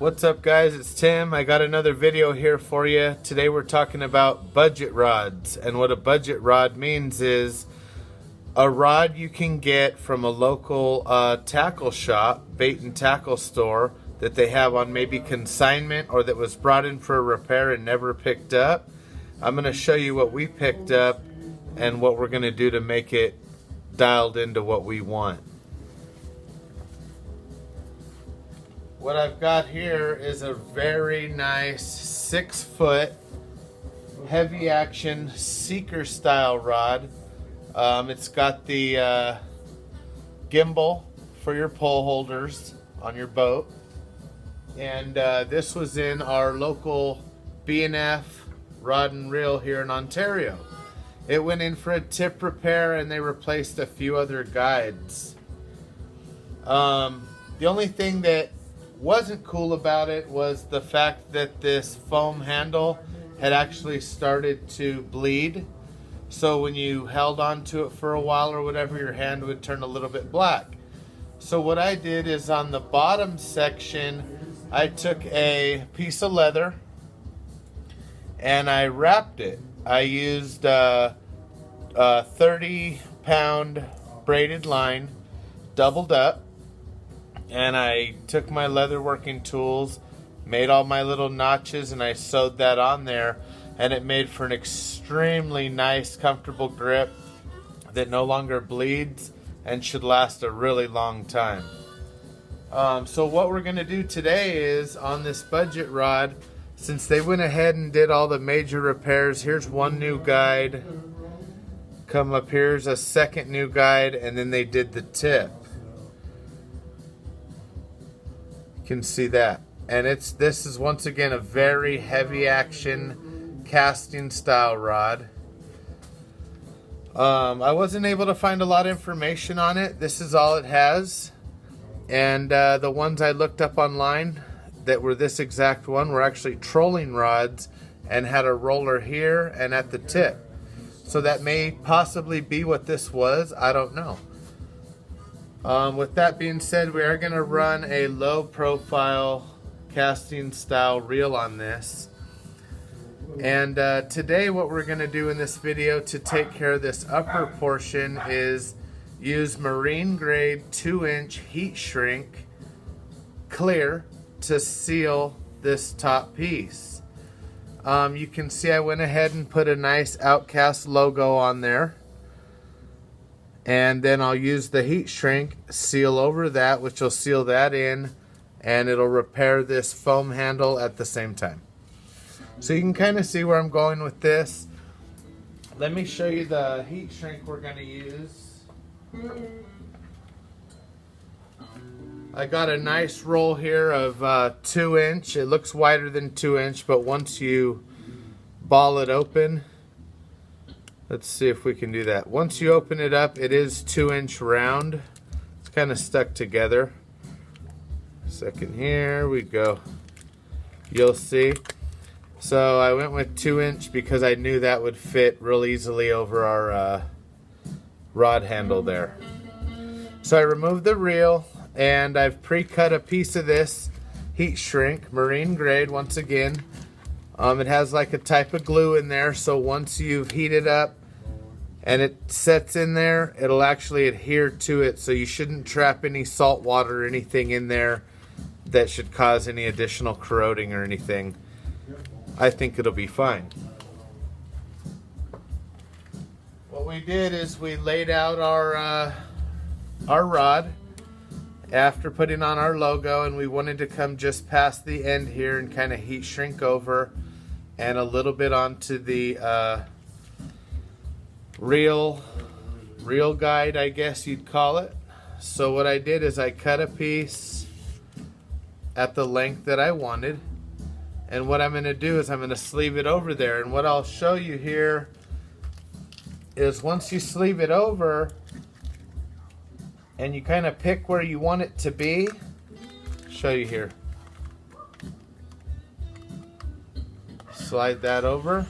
What's up, guys? It's Tim. I got another video here for you. Today we're talking about budget rods, and what a budget rod means is a rod you can get from a local tackle shop, bait and tackle store that they have on maybe consignment or that was brought in for a repair and never picked up. I'm going to show you what we picked up and what we're going to do to make it dialed into what we want. What I've got here is a very nice 6-foot heavy action seeker style rod. It's got the gimbal for your pole holders on your boat, and this was in our local B&F rod and reel here in Ontario. It went in for a tip repair and they replaced a few other guides. The only thing that wasn't cool about it was the fact that this foam handle had actually started to bleed. So when you held on to it for a while or whatever, your hand would turn a little bit black. So what I did is on the bottom section, I took a piece of leather and I wrapped it. I used a 30-pound braided line, doubled up, and I took my leather working tools, made all my little notches, and I sewed that on there, and it made for an extremely nice, comfortable grip that no longer bleeds and should last a really long time. So what we're going to do today is, on this budget rod, since they went ahead and did all the major repairs, here's one new guide. Come up, here's a second new guide, and then they did the tip. Can see that, and this is once again a very heavy action casting style rod. I wasn't able to find a lot of information on it. This is all it has, and the ones I looked up online that were this exact one were actually trolling rods and had a roller here and at the tip. So that may possibly be what this was. I don't know. With that being said, we are going to run a low profile casting style reel on this. And today what we're going to do in this video to take care of this upper portion is use marine grade 2-inch heat shrink clear to seal this top piece. You can see I went ahead and put a nice Outcast logo on there. And then I'll use the heat shrink seal over that, which will seal that in, and it'll repair this foam handle at the same time. So you can kind of see where I'm going with this. Let me show you the heat shrink we're going to use. I got a nice roll here of 2-inch. It looks wider than 2-inch, but once you ball it open, let's see if we can do that. Once you open it up, it is 2-inch round. It's kind of stuck together. Second, here we go. You'll see. So I went with 2-inch because I knew that would fit real easily over our rod handle there. So I removed the reel, and I've pre-cut a piece of this heat shrink, marine grade once again. It has like a type of glue in there, so once you've heated up and it sets in there, it'll actually adhere to it, so you shouldn't trap any salt water or anything in there that should cause any additional corroding or anything. I think it'll be fine. What we did is we laid out our rod after putting on our logo, and we wanted to come just past the end here and kind of heat shrink over and a little bit onto the reel guide, I guess you'd call it. So what I did is I cut a piece at the length that I wanted, and what I'm going to do is I'm going to sleeve it over there. And what I'll show you here is once you sleeve it over and you kind of pick where you want it to be, show you here. Slide that over.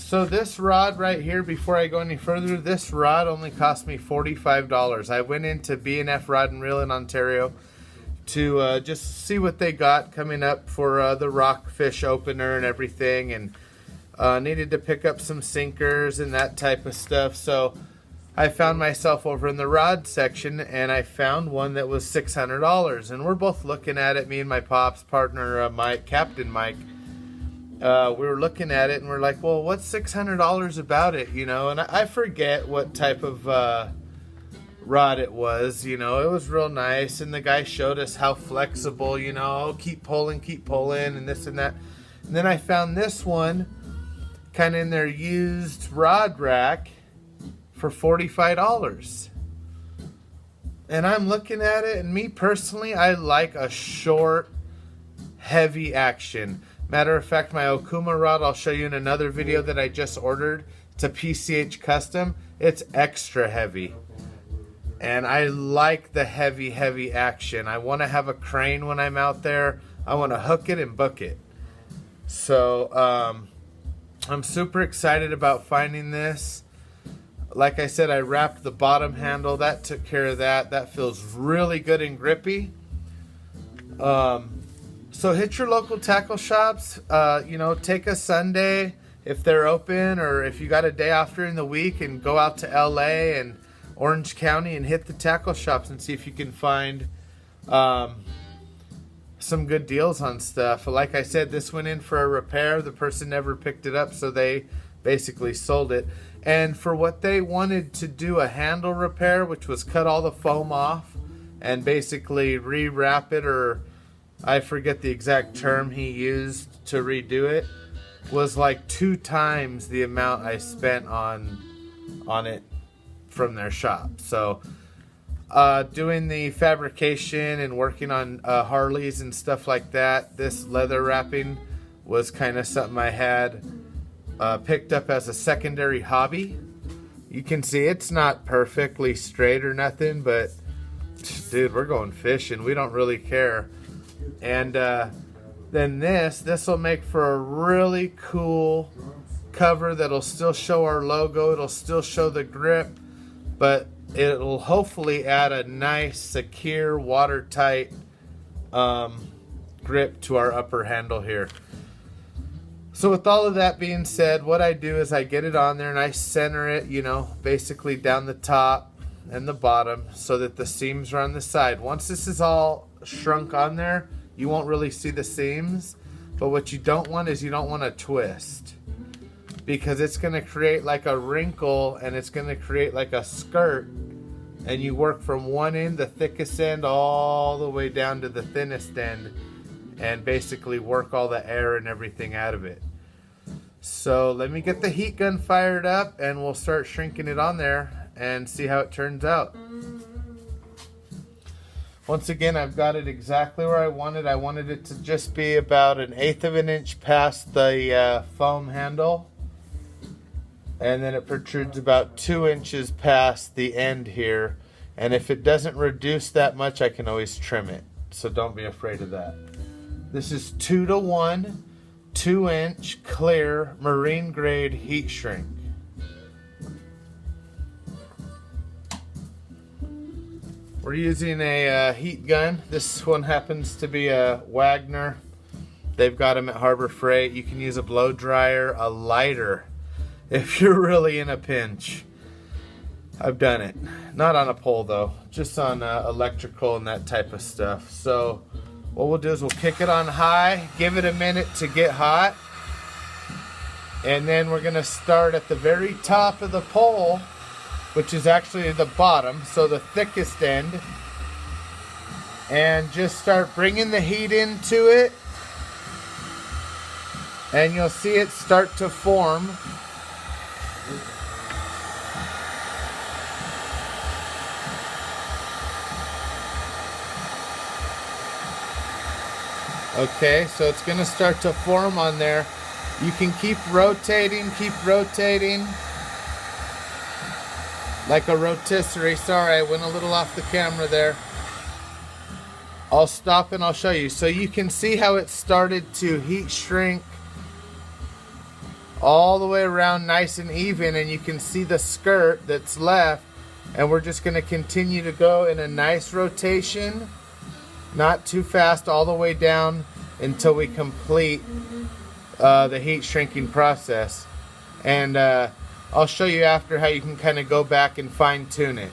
So this rod right here, before I go any further, this rod only cost me $45. I went into B&F Rod and Reel in Ontario to just see what they got coming up for the rockfish opener and everything, and needed to pick up some sinkers and that type of stuff. So I found myself over in the rod section, and I found one that was $600. And we're both looking at it, me and my pop's partner, Mike, Captain Mike. We were looking at it and we're like, well, what's $600 about it, you know? And I forget what type of rod it was, you know. It was real nice, and the guy showed us how flexible, you know, keep pulling, and this and that. And then I found this one kind of in their used rod rack for $45. And I'm looking at it, and me personally, I like a short, heavy action. Matter of fact, my Okuma rod, I'll show you in another video that I just ordered. It's a PCH custom. It's extra heavy. And I like the heavy action. I want to have a crane when I'm out there. I want to hook it and book it. So I'm super excited about finding this. Like I said, I wrapped the bottom handle. That took care of that. That feels really good and grippy. So hit your local tackle shops. You know, take a Sunday if they're open, or if you got a day off during the week, and go out to LA and Orange County and hit the tackle shops and see if you can find some good deals on stuff. Like I said, this went in for a repair. The person never picked it up, so they basically sold it. And for what they wanted to do, a handle repair, which was cut all the foam off and basically rewrap it, or I forget the exact term he used to redo it, was like 2 times the amount I spent on it from their shop. So doing the fabrication and working on Harleys and stuff like that, this leather wrapping was kind of something I had picked up as a secondary hobby. You can see it's not perfectly straight or nothing, but dude, we're going fishing. We don't really care. And then this will make for a really cool cover that'll still show our logo. It'll still show the grip, but it'll hopefully add a nice, secure, watertight grip to our upper handle here. So with all of that being said, what I do is I get it on there and I center it, you know, basically down the top and the bottom so that the seams are on the side. Once this is all shrunk on there, you won't really see the seams. But what you don't want is you don't want to twist, because it's going to create like a wrinkle and it's going to create like a skirt, and you work from one end, the thickest end, all the way down to the thinnest end, and basically work all the air and everything out of it. So let me get the heat gun fired up and we'll start shrinking it on there and see how it turns out. Once again, I've got it exactly where I wanted. I wanted it to just be about 1/8 of an inch past the foam handle, and then it protrudes about 2 inches past the end here. And if it doesn't reduce that much, I can always trim it, so don't be afraid of that. This is 2-to-1 2-inch clear marine grade heat shrink. We're using a heat gun. This one happens to be a Wagner. They've got them at Harbor Freight. You can use a blow dryer, a lighter, if you're really in a pinch. I've done it. Not on a pole though, just on electrical and that type of stuff. So what we'll do is we'll kick it on high, give it a minute to get hot, and then we're gonna start at the very top of the pole, which is actually the bottom, so the thickest end, and just start bringing the heat into it, and you'll see it start to form. Okay, so it's going to start to form on there. You can keep rotating like a rotisserie. Sorry, I went a little off the camera there. I'll stop and I'll show you. So you can see how it started to heat shrink all the way around nice and even, and you can see the skirt that's left, and we're just going to continue to go in a nice rotation, not too fast, all the way down until we complete the heat shrinking process. And I'll show you after how you can kind of go back and fine tune it.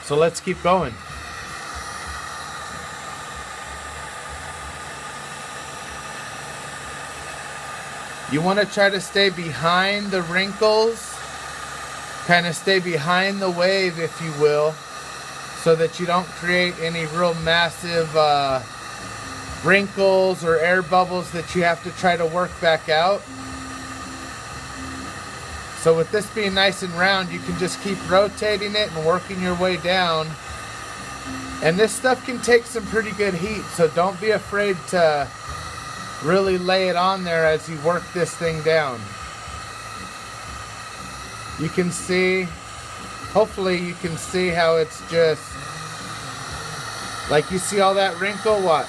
So let's keep going. You want to try to stay behind the wrinkles, kind of stay behind the wave, if you will, so that you don't create any real massive wrinkles or air bubbles that you have to try to work back out. So with this being nice and round, you can just keep rotating it and working your way down. And this stuff can take some pretty good heat, so don't be afraid to really lay it on there as you work this thing down. You can see, hopefully you can see how it's just, like you see all that wrinkle, watch.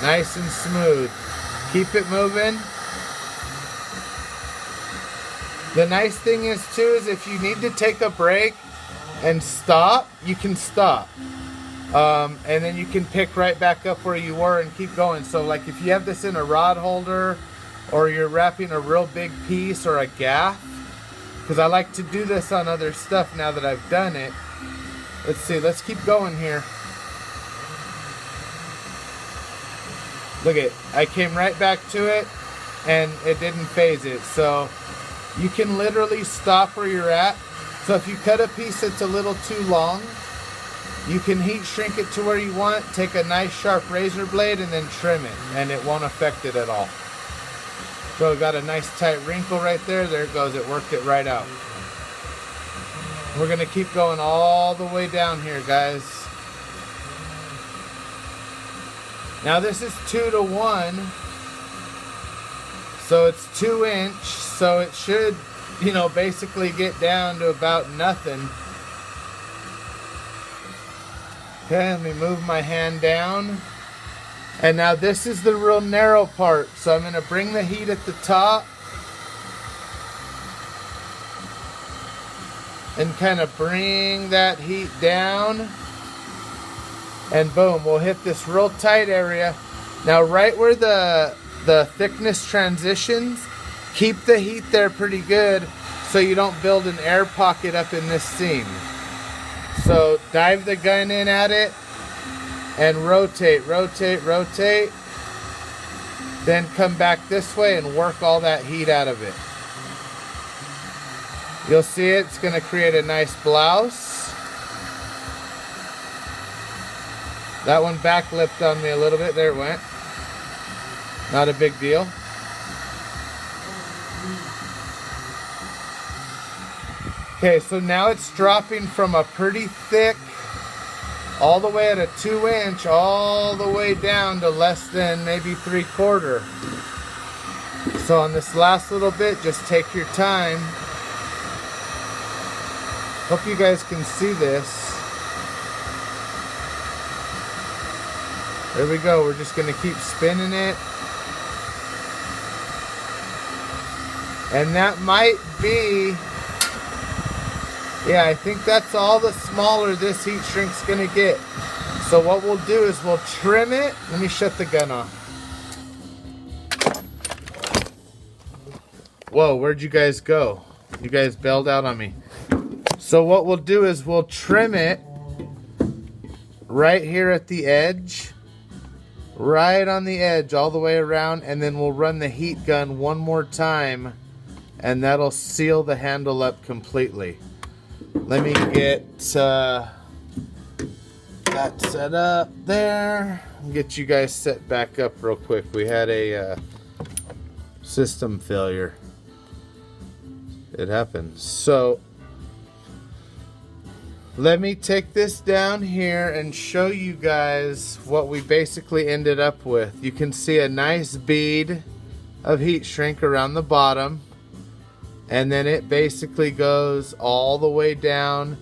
Nice and smooth. Keep it moving. The nice thing is too, is if you need to take a break and stop, you can stop. And then you can pick right back up where you were and keep going. So like if you have this in a rod holder, or you're wrapping a real big piece or a gaff, because I like to do this on other stuff now that I've done it. Let's see, let's keep going here. Look at, I came right back to it and it didn't phase it. So you can literally stop where you're at. So if you cut a piece that's a little too long, you can heat shrink it to where you want, take a nice sharp razor blade and then trim it, and it won't affect it at all. So we got a nice tight wrinkle right there. There it goes, it worked it right out. We're gonna keep going all the way down here, guys. Now this is 2 to 1, so it's 2 inch, so it should, you know, basically get down to about nothing. Okay, let me move my hand down. And now this is the real narrow part, so I'm gonna bring the heat at the top and kind of bring that heat down. And boom, we'll hit this real tight area. Now right where the thickness transitions, keep the heat there pretty good so you don't build an air pocket up in this seam. So dive the gun in at it and rotate, rotate, rotate. Then come back this way and work all that heat out of it. You'll see it's gonna create a nice blouse. That one back lipped on me a little bit. There it went. Not a big deal. Okay, so now it's dropping from a pretty thick, all the way at a 2 inch, all the way down to less than maybe 3/4. So on this last little bit, just take your time. Hope you guys can see this. There we go, we're just gonna keep spinning it. And that might be, yeah, I think that's all the smaller this heat shrink's gonna get. So what we'll do is we'll trim it. Let me shut the gun off. Whoa, where'd you guys go? You guys bailed out on me. So what we'll do is we'll trim it right here at the edge. Right on the edge all the way around, and then we'll run the heat gun one more time, and that'll seal the handle up completely. Let me get that set up there. Get you guys set back up real quick. We had a system failure. It happens. So let me take this down here and show you guys what we basically ended up with. You can see a nice bead of heat shrink around the bottom, and then it basically goes all the way down.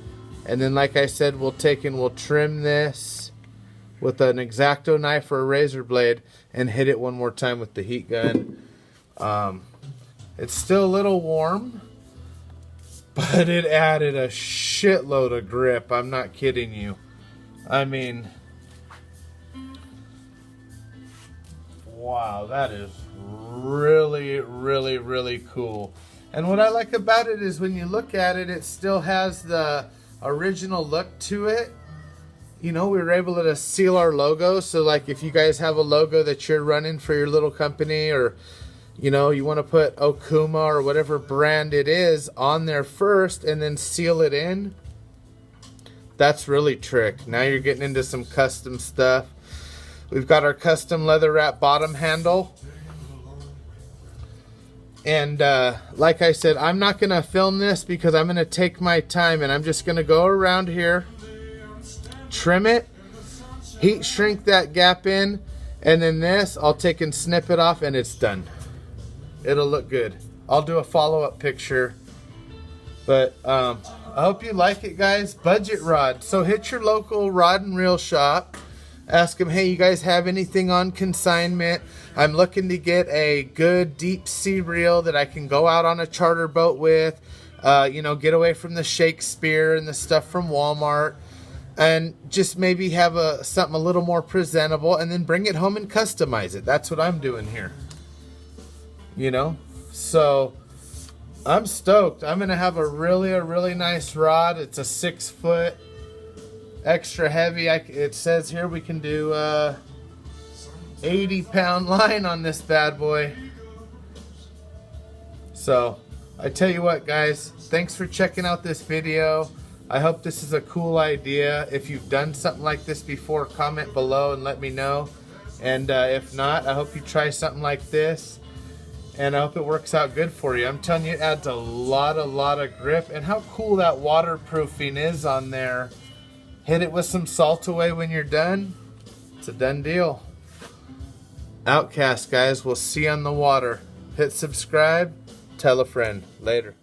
And then like I said, we'll take and we'll trim this with an X-Acto knife or a razor blade and hit it one more time with the heat gun. It's still a little warm, but it added a shitload of grip. I'm not kidding you. I mean, wow, that is really, really, really cool. And what I like about it is when you look at it, it still has the original look to it. You know, we were able to seal our logo. So like if you guys have a logo that you're running for your little company, or you know, you want to put Okuma or whatever brand it is on there first and then seal it in, that's really trick. Now you're getting into some custom stuff. We've got our custom leather wrap bottom handle. And like I said, I'm not going to film this because I'm going to take my time, and I'm just going to go around here, trim it, heat shrink that gap in, and then this, I'll take and snip it off and it's done. It'll look good. I'll do a follow-up picture. But I hope you like it, guys. Budget rod. So hit your local rod and reel shop. Ask them, hey, you guys have anything on consignment? I'm looking to get a good deep sea reel that I can go out on a charter boat with. You know, get away from the Shakespeare and the stuff from Walmart. And just maybe have something a little more presentable, and then bring it home and customize it. That's what I'm doing here. You know, so I'm stoked. I'm gonna have a really nice rod. It's a 6 foot, extra heavy. It says here we can do 80-pound line on this bad boy. So I tell you what, guys, thanks for checking out this video. I hope this is a cool idea. If you've done something like this before, comment below and let me know. And if not, I hope you try something like this. And I hope it works out good for you. I'm telling you, it adds a lot of grip. And how cool that waterproofing is on there. Hit it with some salt away when you're done. It's a done deal. Outcast, guys. We'll see you on the water. Hit subscribe. Tell a friend. Later.